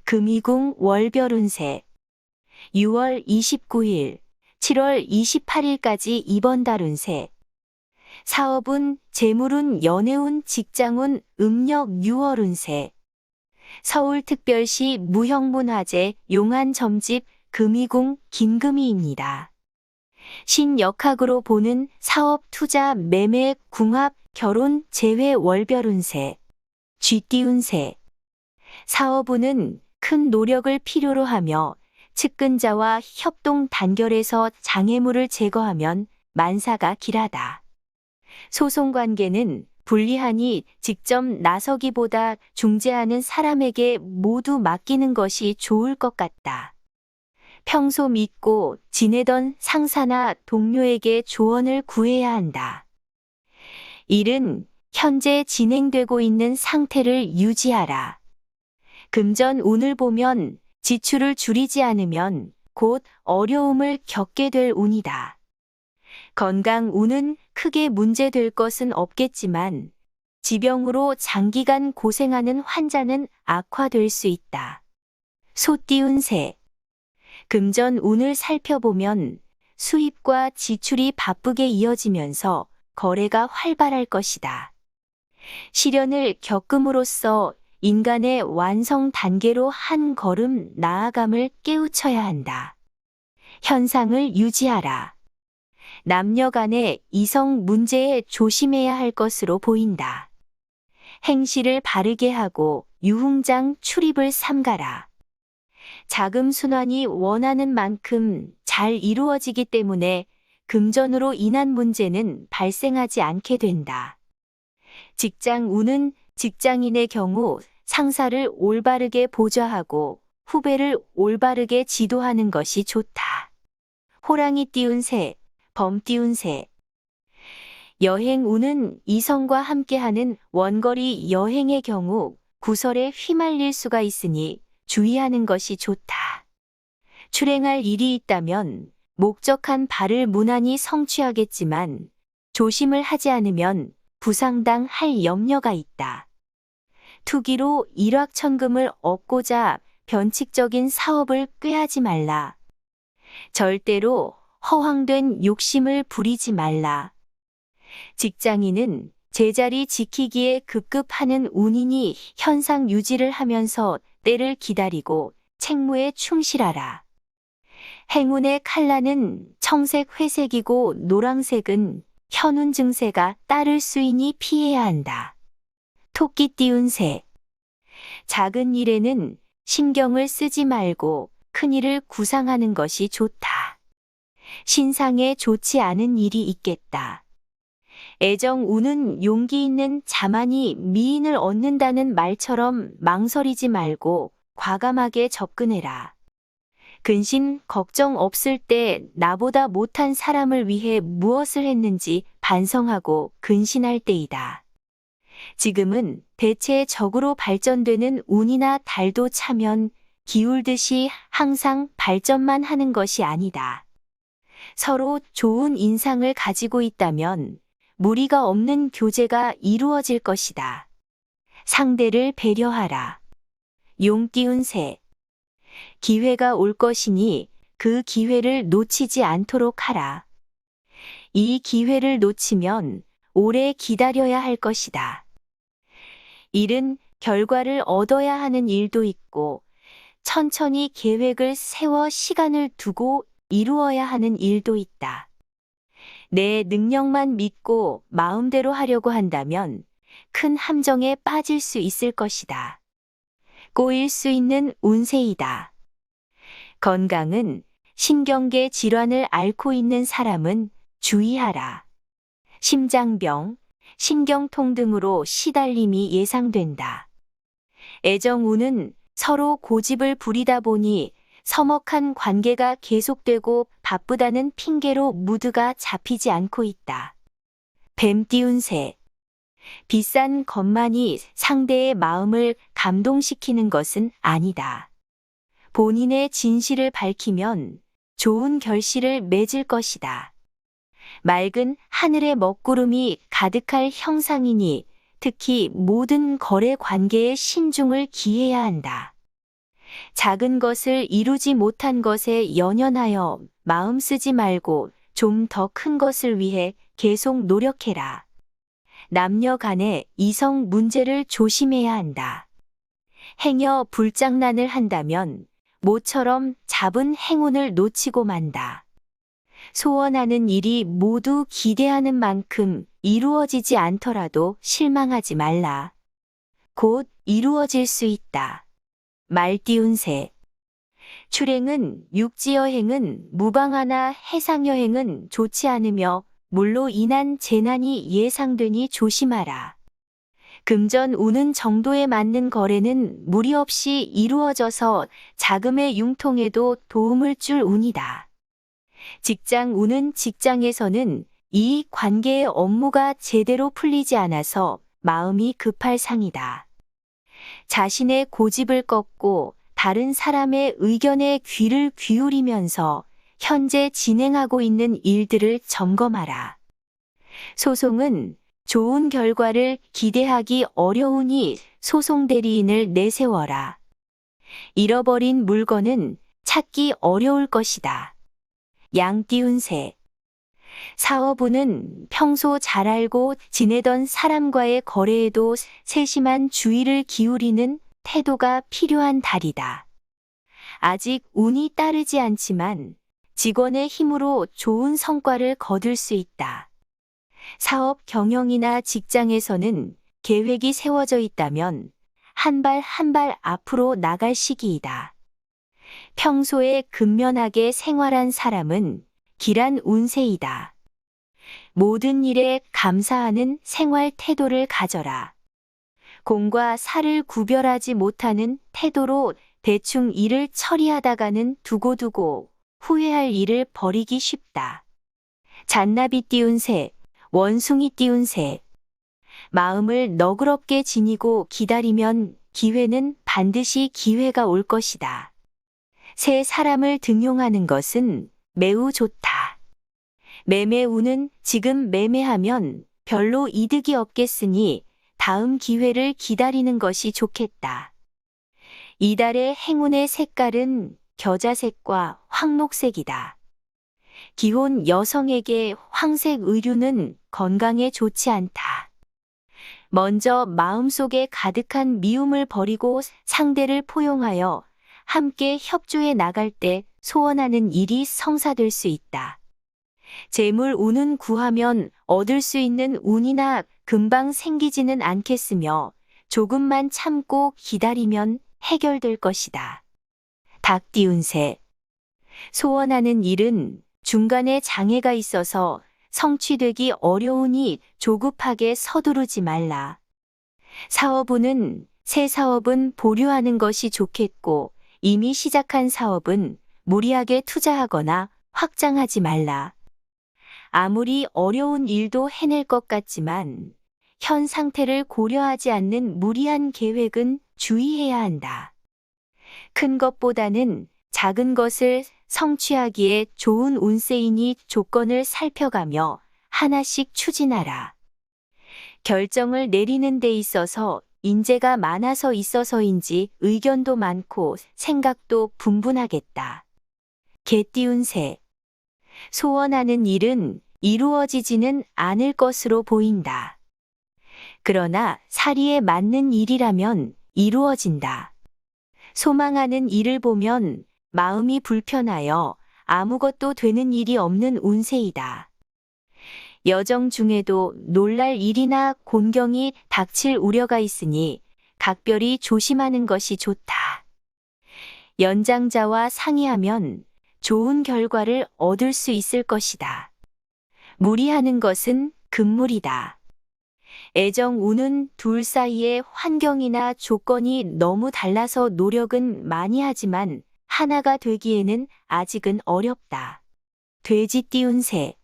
금이궁 월별 운세 6월 29일, 7월 28일까지 이번 달 운세. 사업운, 재물운, 연애운, 직장운, 음력 6월 운세. 서울특별시 무형문화재 용안점집 금이궁 김금희입니다. 신역학으로 보는 사업, 투자, 매매, 궁합, 결혼, 재회 월별 운세. 쥐띠 운세. 사업운은 큰 노력을 필요로 하며 측근자와 협동 단결해서 장애물을 제거하면 만사가 길하다. 소송관계는 불리하니 직접 나서기보다 중재하는 사람에게 모두 맡기는 것이 좋을 것 같다. 평소 믿고 지내던 상사나 동료에게 조언을 구해야 한다. 일은 현재 진행되고 있는 상태를 유지하라. 금전 운을 보면 지출을 줄이지 않으면 곧 어려움을 겪게 될 운이다. 건강 운은 크게 문제될 것은 없겠지만 지병으로 장기간 고생하는 환자는 악화될 수 있다. 소띠 운세. 금전 운을 살펴보면 수입과 지출이 바쁘게 이어지면서 거래가 활발할 것이다. 시련을 겪음으로써 인간의 완성 단계로 한 걸음 나아감을 깨우쳐야 한다. 현상을 유지하라. 남녀 간의 이성 문제에 조심해야 할 것으로 보인다. 행실을 바르게 하고 유흥장 출입을 삼가라. 자금 순환이 원하는 만큼 잘 이루어지기 때문에 금전으로 인한 문제는 발생하지 않게 된다. 직장 운은 직장인의 경우 상사를 올바르게 보좌하고 후배를 올바르게 지도하는 것이 좋다. 호랑이띠 운세, 범띠 운세. 여행 운은 이성과 함께하는 원거리 여행의 경우 구설에 휘말릴 수가 있으니 주의하는 것이 좋다. 출행할 일이 있다면 목적한 바를 무난히 성취하겠지만 조심을 하지 않으면 부상당할 염려가 있다. 투기로 일확천금을 얻고자 변칙적인 사업을 꾀하지 말라. 절대로 허황된 욕심을 부리지 말라. 직장인은 제자리 지키기에 급급하는 운이니 현상 유지를 하면서 때를 기다리고 책무에 충실하라. 행운의 칼라는 청색, 회색이고 노란색은 현운 증세가 따를 수 있으니 피해야 한다. 토끼띠 운세. 작은 일에는 신경을 쓰지 말고 큰 일을 구상하는 것이 좋다. 신상에 좋지 않은 일이 있겠다. 애정 운은 용기 있는 자만이 미인을 얻는다는 말처럼 망설이지 말고 과감하게 접근해라. 근심, 걱정 없을 때 나보다 못한 사람을 위해 무엇을 했는지 반성하고 근신할 때이다. 지금은 대체적으로 발전되는 운이나 달도 차면 기울듯이 항상 발전만 하는 것이 아니다. 서로 좋은 인상을 가지고 있다면 무리가 없는 교제가 이루어질 것이다. 상대를 배려하라. 용띠 운세. 기회가 올 것이니 그 기회를 놓치지 않도록 하라. 이 기회를 놓치면 오래 기다려야 할 것이다. 일은 결과를 얻어야 하는 일도 있고 천천히 계획을 세워 시간을 두고 이루어야 하는 일도 있다. 내 능력만 믿고 마음대로 하려고 한다면 큰 함정에 빠질 수 있을 것이다. 꼬일 수 있는 운세이다. 건강은 신경계 질환을 앓고 있는 사람은 주의하라. 심장병, 신경통 등으로 시달림이 예상된다. 애정운은 서로 고집을 부리다 보니 서먹한 관계가 계속되고 바쁘다는 핑계로 무드가 잡히지 않고 있다. 뱀띠 운세. 비싼 것만이 상대의 마음을 감동시키는 것은 아니다. 본인의 진실을 밝히면 좋은 결실을 맺을 것이다. 맑은 하늘의 먹구름이 가득할 형상이니 특히 모든 거래 관계에 신중을 기해야 한다. 작은 것을 이루지 못한 것에 연연하여 마음 쓰지 말고 좀 더 큰 것을 위해 계속 노력해라. 남녀 간의 이성 문제를 조심해야 한다. 행여 불장난을 한다면 모처럼 잡은 행운을 놓치고 만다. 소원하는 일이 모두 기대하는 만큼 이루어지지 않더라도 실망하지 말라. 곧 이루어질 수 있다. 말띠운 새. 출행은 육지여행은 무방하나 해상여행은 좋지 않으며 물로 인한 재난이 예상되니 조심하라. 금전 우는 정도에 맞는 거래는 무리 없이 이루어져서 자금의 융통에도 도움을 줄 운이다. 직장 운은 직장에서는 이익 관계의 업무가 제대로 풀리지 않아서 마음이 급할 상이다. 자신의 고집을 꺾고 다른 사람의 의견에 귀를 기울이면서 현재 진행하고 있는 일들을 점검하라. 소송은 좋은 결과를 기대하기 어려우니 소송 대리인을 내세워라. 잃어버린 물건은 찾기 어려울 것이다. 양띠운 새. 사업운은 평소 잘 알고 지내던 사람과의 거래에도 세심한 주의를 기울이는 태도가 필요한 달이다. 아직 운이 따르지 않지만 직원의 힘으로 좋은 성과를 거둘 수 있다. 사업 경영이나 직장에서는 계획이 세워져 있다면 한 발 한 발 앞으로 나갈 시기이다. 평소에 근면하게 생활한 사람은 길한 운세이다. 모든 일에 감사하는 생활 태도를 가져라. 공과 사를 구별하지 못하는 태도로 대충 일을 처리하다가는 두고두고 후회할 일을 벌이기 쉽다. 잔나비 띄운 새, 원숭이 띄운 새. 마음을 너그럽게 지니고 기다리면 기회는 반드시 기회가 올 것이다. 새 사람을 등용하는 것은 매우 좋다. 매매운은 지금 매매하면 별로 이득이 없겠으니 다음 기회를 기다리는 것이 좋겠다. 이달의 행운의 색깔은 겨자색과 황록색이다. 기혼 여성에게 황색 의류는 건강에 좋지 않다. 먼저 마음속에 가득한 미움을 버리고 상대를 포용하여 함께 협조해 나갈 때 소원하는 일이 성사될 수 있다. 재물 운은 구하면 얻을 수 있는 운이나 금방 생기지는 않겠으며 조금만 참고 기다리면 해결될 것이다. 닭 띄운 새. 소원하는 일은 중간에 장애가 있어서 성취되기 어려우니 조급하게 서두르지 말라. 사업운은 새 사업은 보류하는 것이 좋겠고 이미 시작한 사업은 무리하게 투자하거나 확장하지 말라. 아무리 어려운 일도 해낼 것 같지만 현 상태를 고려하지 않는 무리한 계획은 주의해야 한다. 큰 것보다는 작은 것을 성취하기에 좋은 운세이니 조건을 살펴가며 하나씩 추진하라. 결정을 내리는 데 있어서 인재가 많아서 있어서인지 의견도 많고 생각도 분분하겠다. 개 띄운 새. 소원하는 일은 이루어지지는 않을 것으로 보인다. 그러나 사리에 맞는 일이라면 이루어진다. 소망하는 일을 보면 마음이 불편하여 아무것도 되는 일이 없는 운세이다. 여정 중에도 놀랄 일이나 곤경이 닥칠 우려가 있으니 각별히 조심하는 것이 좋다. 연장자와 상의하면 좋은 결과를 얻을 수 있을 것이다. 무리하는 것은 금물이다. 애정 운은 둘 사이의 환경이나 조건이 너무 달라서 노력은 많이 하지만 하나가 되기에는 아직은 어렵다. 돼지 띄운 새.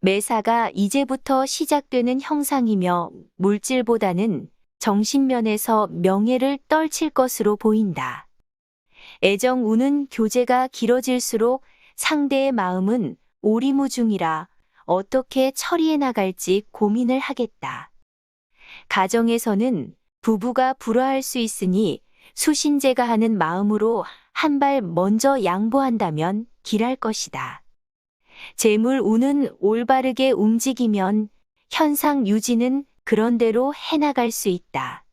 매사가 이제부터 시작되는 형상이며 물질보다는 정신면에서 명예를 떨칠 것으로 보인다. 애정 우는 교제가 길어질수록 상대의 마음은 오리무중이라 어떻게 처리해 나갈지 고민을 하겠다. 가정에서는 부부가 불화할 수 있으니 수신제가 하는 마음으로 한 발 먼저 양보한다면 길할 것이다. 재물 운은 올바르게 움직이면 현상 유지는 그런대로 해나갈 수 있다.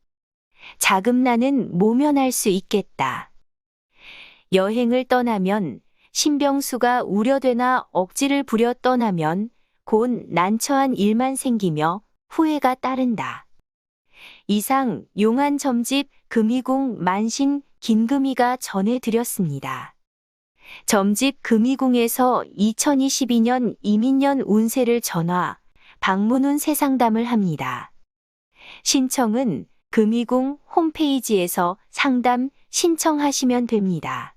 자금난은 모면할 수 있겠다. 여행을 떠나면 신병수가 우려되나 억지를 부려 떠나면 곧 난처한 일만 생기며 후회가 따른다. 이상 용한 점집 금이궁 만신 긴금이가 전해드렸습니다. 점집 금이궁에서 2022년 이민년 운세를 전화, 방문운 세상담을 합니다. 신청은 금이궁 홈페이지에서 상담 신청하시면 됩니다.